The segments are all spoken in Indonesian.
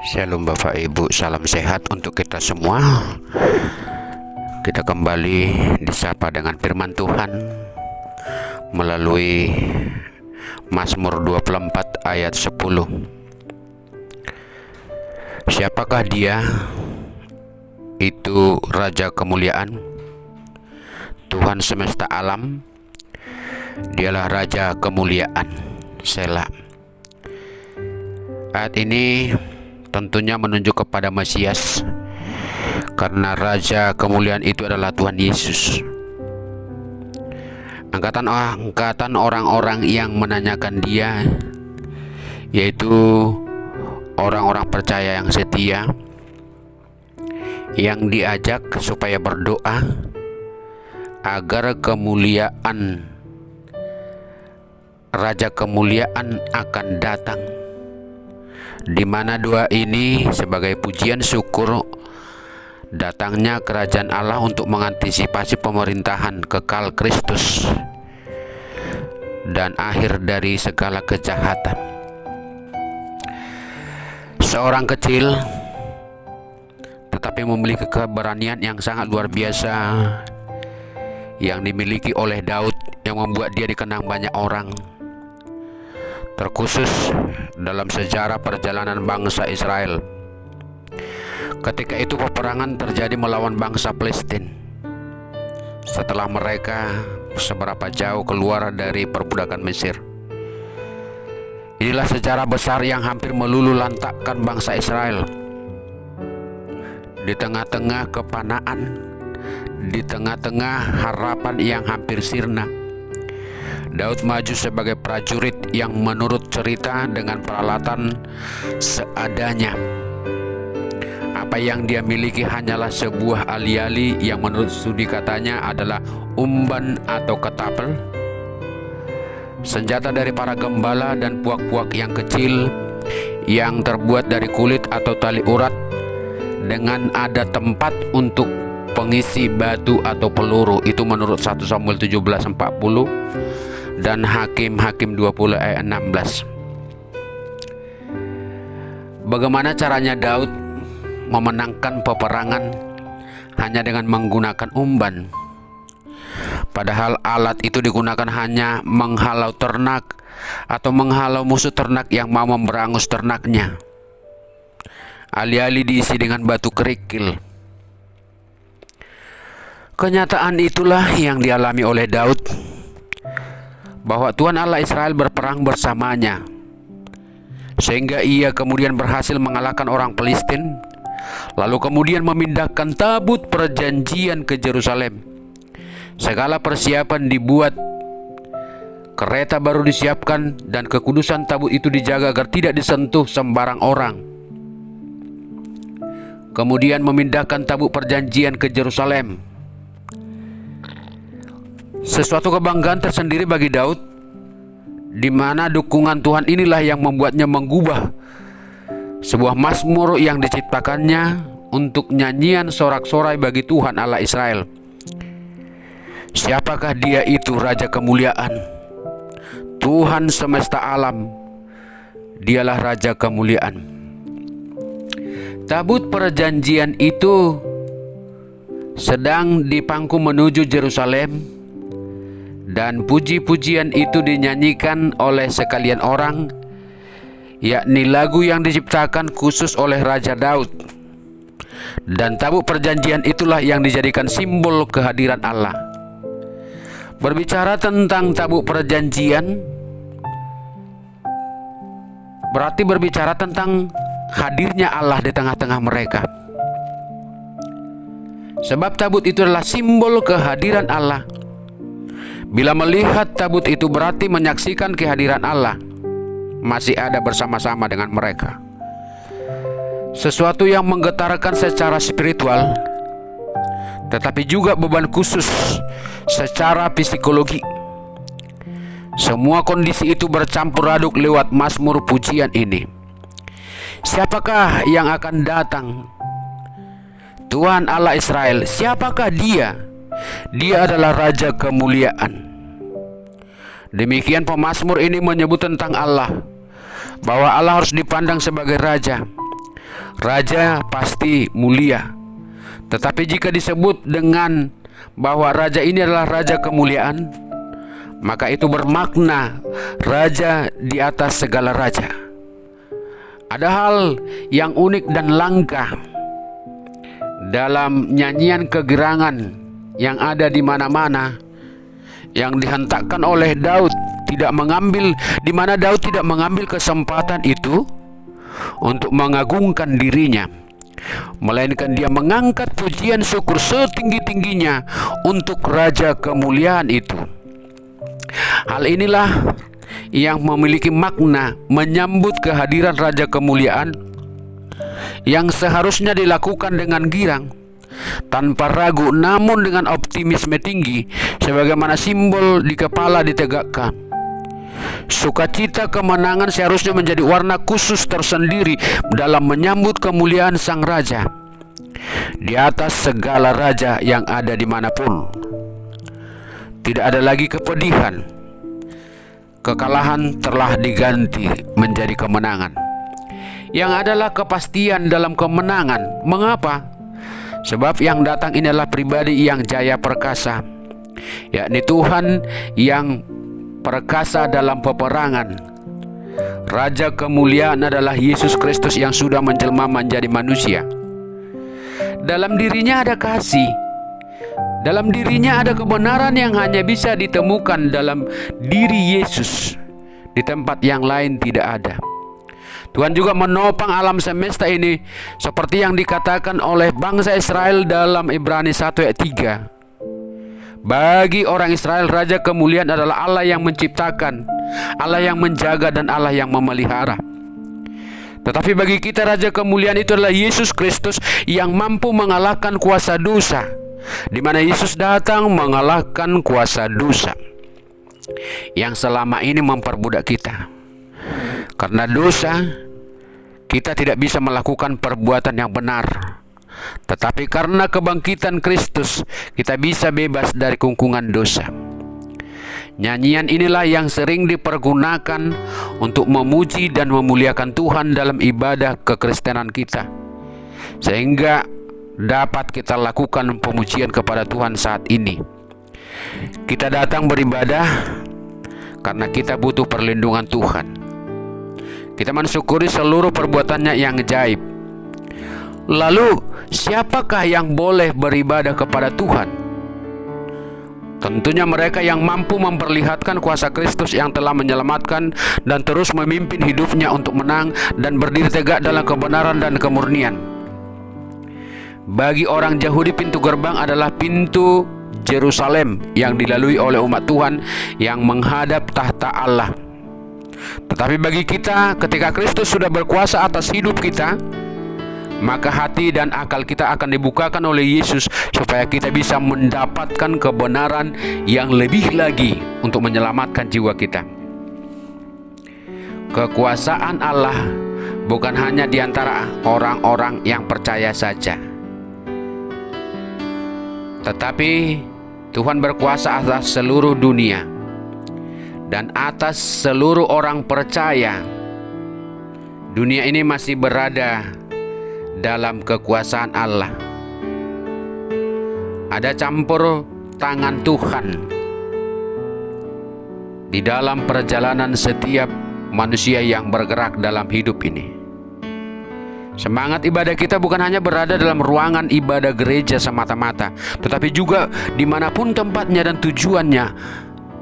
Shalom Bapak Ibu, salam sehat untuk kita semua. Kita kembali disapa dengan firman Tuhan melalui Mazmur 24 ayat 10. Siapakah dia? Itu Raja Kemuliaan, Tuhan semesta alam. Dialah Raja Kemuliaan. Selah. Ayat ini tentunya menunjuk kepada Mesias, karena Raja Kemuliaan itu adalah Tuhan Yesus. Angkatan orang-orang yang menanyakan dia, yaitu orang-orang percaya yang setia, yang diajak supaya berdoa agar kemuliaan Raja Kemuliaan akan datang, di mana doa ini sebagai pujian syukur datangnya kerajaan Allah untuk mengantisipasi pemerintahan kekal Kristus dan akhir dari segala kejahatan. Seorang kecil tetapi memiliki keberanian yang sangat luar biasa yang dimiliki oleh Daud, yang membuat dia dikenang banyak orang, terkhusus dalam sejarah perjalanan bangsa Israel. Ketika itu peperangan terjadi melawan bangsa Palestina setelah mereka seberapa jauh keluar dari perbudakan Mesir. Inilah sejarah besar yang hampir meluluhlantakkan bangsa Israel. Di tengah-tengah kepanaan, di tengah-tengah harapan yang hampir sirna, Daud maju sebagai prajurit yang menurut cerita dengan peralatan seadanya. Apa yang dia miliki hanyalah sebuah ali-ali yang menurut studi katanya adalah umban atau ketapel, senjata dari para gembala dan puak-puak yang kecil yang terbuat dari kulit atau tali urat, dengan ada tempat untuk pengisi batu atau peluru. Itu menurut 1 Samuel 17:40 dan Hakim-Hakim 20 ayat 16. Bagaimana caranya Daud memenangkan peperangan hanya dengan menggunakan umban? Padahal alat itu digunakan hanya menghalau ternak atau menghalau musuh ternak yang mau memberangus ternaknya. Ali-ali diisi dengan batu kerikil. Kenyataan itulah yang dialami oleh Daud, bahwa Tuhan Allah Israel berperang bersamanya, sehingga ia kemudian berhasil mengalahkan orang Palestina, lalu kemudian memindahkan tabut perjanjian ke Yerusalem. Segala persiapan dibuat, kereta baru disiapkan, dan kekudusan tabut itu dijaga agar tidak disentuh sembarang orang. Kemudian memindahkan tabut perjanjian ke Yerusalem. Sesuatu kebanggaan tersendiri bagi Daud, di mana dukungan Tuhan inilah yang membuatnya mengubah sebuah mazmur yang diciptakannya untuk nyanyian sorak-sorai bagi Tuhan Allah Israel. Siapakah dia itu? Raja Kemuliaan, Tuhan semesta alam. Dialah Raja Kemuliaan. Tabut perjanjian itu sedang dipangku menuju Yerusalem, dan puji-pujian itu dinyanyikan oleh sekalian orang, yakni lagu yang diciptakan khusus oleh Raja Daud. Dan tabut perjanjian itulah yang dijadikan simbol kehadiran Allah. Berbicara tentang tabut perjanjian berarti berbicara tentang hadirnya Allah di tengah-tengah mereka. Sebab tabut itu adalah simbol kehadiran Allah. Bila melihat tabut itu berarti menyaksikan kehadiran Allah masih ada bersama-sama dengan mereka. Sesuatu yang menggetarkan secara spiritual, tetapi juga beban khusus secara psikologi. Semua kondisi itu bercampur aduk lewat mazmur pujian ini. Siapakah yang akan datang? Tuhan Allah Israel. Siapakah dia? Dia adalah Raja Kemuliaan. Demikian pemazmur ini menyebut tentang Allah, bahwa Allah harus dipandang sebagai Raja. Raja pasti mulia. Tetapi jika disebut dengan bahwa raja ini adalah raja kemuliaan, maka itu bermakna raja di atas segala raja. Ada hal yang unik dan langka dalam nyanyian kegirangan yang ada di mana-mana, yang dihentakkan oleh Daud, di mana Daud tidak mengambil kesempatan itu untuk mengagungkan dirinya, melainkan dia mengangkat pujian syukur setinggi-tingginya untuk raja kemuliaan itu. Hal inilah yang memiliki makna menyambut kehadiran raja kemuliaan, yang seharusnya dilakukan dengan girang, tanpa ragu, namun dengan optimisme tinggi, sebagaimana simbol di kepala ditegakkan. Sukacita kemenangan seharusnya menjadi warna khusus tersendiri dalam menyambut kemuliaan sang raja di atas segala raja yang ada dimanapun. Tidak ada lagi kepedihan. Kekalahan telah diganti menjadi kemenangan, yang adalah kepastian dalam kemenangan. Mengapa? Sebab yang datang ini adalah pribadi yang jaya perkasa, yakni Tuhan yang perkasa dalam peperangan. Raja kemuliaan adalah Yesus Kristus yang sudah menjelma menjadi manusia. Dalam dirinya ada kasih, dalam dirinya ada kebenaran yang hanya bisa ditemukan dalam diri Yesus. Di tempat yang lain tidak ada. Tuhan juga menopang alam semesta ini seperti yang dikatakan oleh bangsa Israel dalam Ibrani 1 ayat 3. Bagi orang Israel, raja kemuliaan adalah Allah yang menciptakan, Allah yang menjaga, dan Allah yang memelihara. Tetapi bagi kita, raja kemuliaan itu adalah Yesus Kristus yang mampu mengalahkan kuasa dosa, di mana Yesus datang mengalahkan kuasa dosa yang selama ini memperbudak kita. Karena dosa, kita tidak bisa melakukan perbuatan yang benar. Tetapi karena kebangkitan Kristus, kita bisa bebas dari kungkungan dosa. Nyanyian inilah yang sering dipergunakan untuk memuji dan memuliakan Tuhan dalam ibadah kekristenan kita, sehingga dapat kita lakukan pemujian kepada Tuhan saat ini. Kita datang beribadah karena kita butuh perlindungan Tuhan. Kita mensyukuri seluruh perbuatannya yang ajaib. Lalu, siapakah yang boleh beribadah kepada Tuhan? Tentunya mereka yang mampu memperlihatkan kuasa Kristus yang telah menyelamatkan dan terus memimpin hidupnya untuk menang dan berdiri tegak dalam kebenaran dan kemurnian. Bagi orang Yahudi, pintu gerbang adalah pintu Yerusalem yang dilalui oleh umat Tuhan yang menghadap tahta Allah. Tetapi bagi kita, ketika Kristus sudah berkuasa atas hidup kita, maka hati dan akal kita akan dibukakan oleh Yesus supaya kita bisa mendapatkan kebenaran yang lebih lagi untuk menyelamatkan jiwa kita. Kekuasaan Allah bukan hanya di antara orang-orang yang percaya saja, tetapi Tuhan berkuasa atas seluruh dunia dan atas seluruh orang percaya. Dunia ini masih berada dalam kekuasaan Allah. Ada campur tangan Tuhan di dalam perjalanan setiap manusia yang bergerak dalam hidup ini. Semangat ibadah kita bukan hanya berada dalam ruangan ibadah gereja semata-mata, tetapi juga dimanapun tempatnya dan tujuannya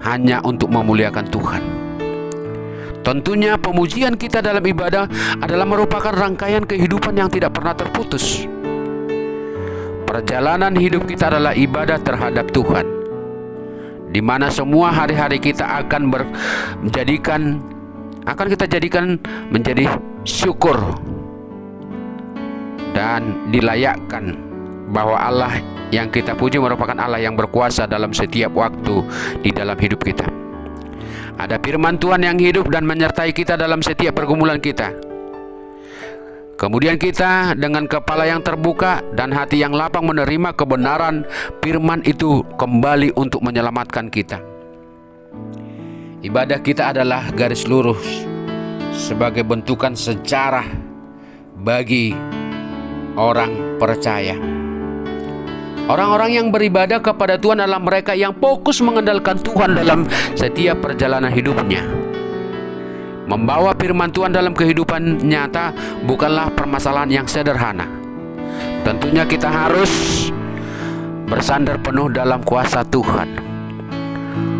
hanya untuk memuliakan Tuhan. Tentunya pemujian kita dalam ibadah adalah merupakan rangkaian kehidupan yang tidak pernah terputus. Perjalanan hidup kita adalah ibadah terhadap Tuhan, di mana semua hari-hari kita akan kita jadikan menjadi syukur dan dilayakkan bahwa Allah yang kita puji merupakan Allah yang berkuasa dalam setiap waktu di dalam hidup kita. Ada firman Tuhan yang hidup dan menyertai kita dalam setiap pergumulan kita. Kemudian kita dengan kepala yang terbuka dan hati yang lapang menerima kebenaran firman itu kembali untuk menyelamatkan kita. Ibadah kita adalah garis lurus sebagai bentukan sejarah bagi orang percaya. Orang-orang yang beribadah kepada Tuhan adalah mereka yang fokus mengandalkan Tuhan dalam setiap perjalanan hidupnya. Membawa firman Tuhan dalam kehidupan nyata bukanlah permasalahan yang sederhana. Tentunya kita harus bersandar penuh dalam kuasa Tuhan.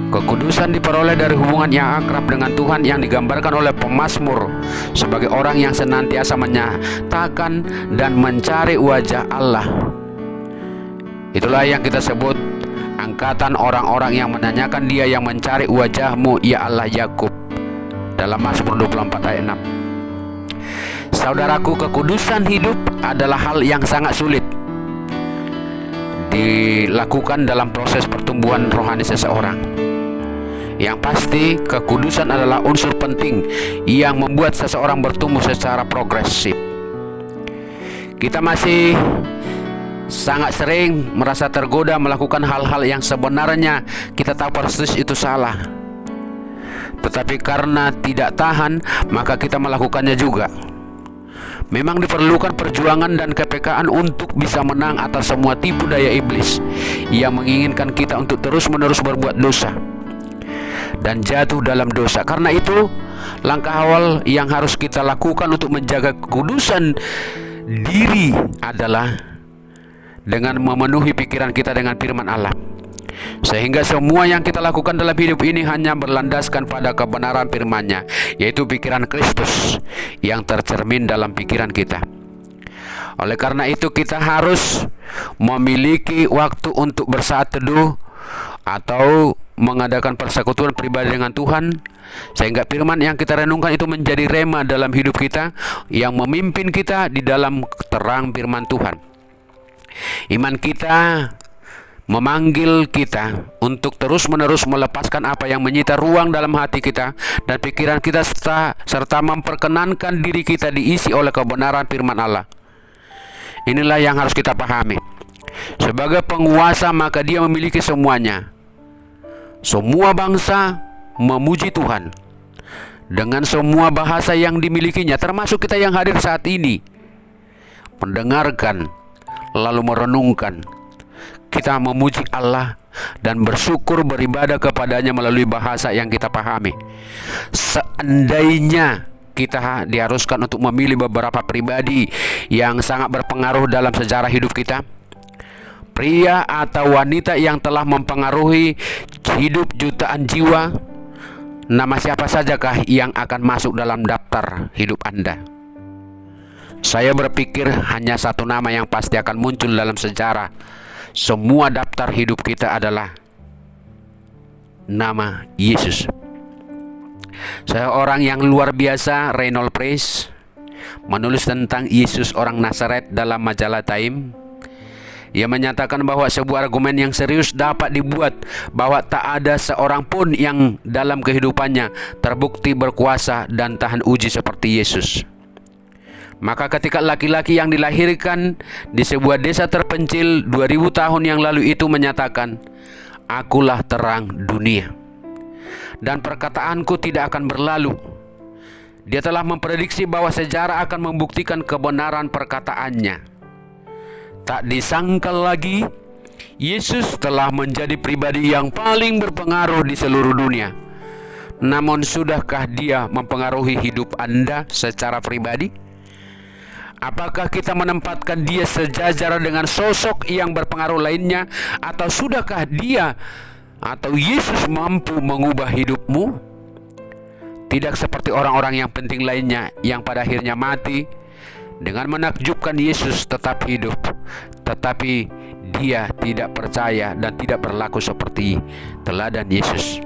Kekudusan diperoleh dari hubungan yang akrab dengan Tuhan yang digambarkan oleh pemazmur sebagai orang yang senantiasa menyatakan dan mencari wajah Allah. Itulah yang kita sebut angkatan orang-orang yang menanyakan Dia yang mencari wajah-Mu, ya Allah Yakub, dalam Mazmur 24 ayat 6. Saudaraku, kekudusan hidup adalah hal yang sangat sulit dilakukan dalam proses pertumbuhan rohani seseorang. Yang pasti, kekudusan adalah unsur penting yang membuat seseorang bertumbuh secara progresif. Kita masih sangat sering merasa tergoda melakukan hal-hal yang sebenarnya kita tahu persis itu salah. Tetapi karena tidak tahan, maka kita melakukannya juga. Memang diperlukan perjuangan dan kepekaan untuk bisa menang atas semua tipu daya iblis yang menginginkan kita untuk terus-menerus berbuat dosa dan jatuh dalam dosa. Karena itu, langkah awal yang harus kita lakukan untuk menjaga kekudusan diri adalah dengan memenuhi pikiran kita dengan firman Allah, sehingga semua yang kita lakukan dalam hidup ini hanya berlandaskan pada kebenaran firman-Nya, yaitu pikiran Kristus yang tercermin dalam pikiran kita. Oleh karena itu, kita harus memiliki waktu untuk bersaat teduh atau mengadakan persekutuan pribadi dengan Tuhan, sehingga firman yang kita renungkan itu menjadi rema dalam hidup kita yang memimpin kita di dalam terang firman Tuhan. Iman kita memanggil kita untuk terus-menerus melepaskan apa yang menyita ruang dalam hati kita dan pikiran kita, serta memperkenankan diri kita diisi oleh kebenaran firman Allah. Inilah yang harus kita pahami. Sebagai penguasa, maka Dia memiliki semuanya. Semua bangsa memuji Tuhan dengan semua bahasa yang dimilikinya, termasuk kita yang hadir saat ini, mendengarkan lalu merenungkan. Kita memuji Allah dan bersyukur beribadah kepadanya melalui bahasa yang kita pahami. Seandainya kita diharuskan untuk memilih beberapa pribadi yang sangat berpengaruh dalam sejarah hidup kita, pria atau wanita yang telah mempengaruhi hidup jutaan jiwa, nama siapa sajakah yang akan masuk dalam daftar hidup Anda? Saya berpikir hanya satu nama yang pasti akan muncul dalam sejarah semua daftar hidup kita adalah nama Yesus. Seorang yang luar biasa, Reynold Price, menulis tentang Yesus orang Nazaret dalam majalah Time. Ia menyatakan bahwa sebuah argumen yang serius dapat dibuat bahwa tak ada seorang pun yang dalam kehidupannya terbukti berkuasa dan tahan uji seperti Yesus. Maka ketika laki-laki yang dilahirkan di sebuah desa terpencil 2000 tahun yang lalu itu menyatakan, "Akulah terang dunia, dan perkataanku tidak akan berlalu," dia telah memprediksi bahwa sejarah akan membuktikan kebenaran perkataannya. Tak disangkal lagi, Yesus telah menjadi pribadi yang paling berpengaruh di seluruh dunia. Namun, sudahkah Dia mempengaruhi hidup Anda secara pribadi? Apakah kita menempatkan Dia sejajar dengan sosok yang berpengaruh lainnya, atau sudahkah Dia atau Yesus mampu mengubah hidupmu? Tidak seperti orang-orang yang penting lainnya yang pada akhirnya mati. Dengan menakjubkan, Yesus tetap hidup, tetapi Dia tidak percaya dan tidak berlaku seperti teladan Yesus.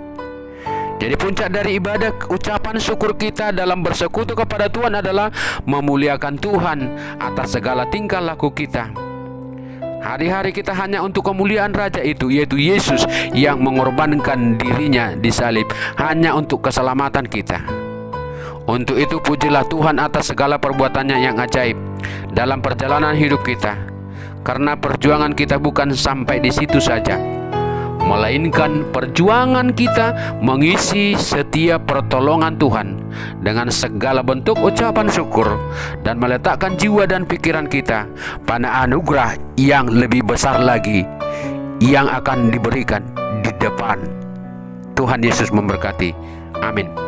Jadi puncak dari ibadah ucapan syukur kita dalam bersekutu kepada Tuhan adalah memuliakan Tuhan atas segala tingkah laku kita. Hari-hari kita hanya untuk kemuliaan Raja itu, yaitu Yesus yang mengorbankan dirinya di salib hanya untuk keselamatan kita. Untuk itu pujilah Tuhan atas segala perbuatannya yang ajaib dalam perjalanan hidup kita. Karena perjuangan kita bukan sampai di situ saja, melainkan perjuangan kita mengisi setiap pertolongan Tuhan dengan segala bentuk ucapan syukur dan meletakkan jiwa dan pikiran kita pada anugerah yang lebih besar lagi yang akan diberikan di depan. Tuhan Yesus memberkati. Amin.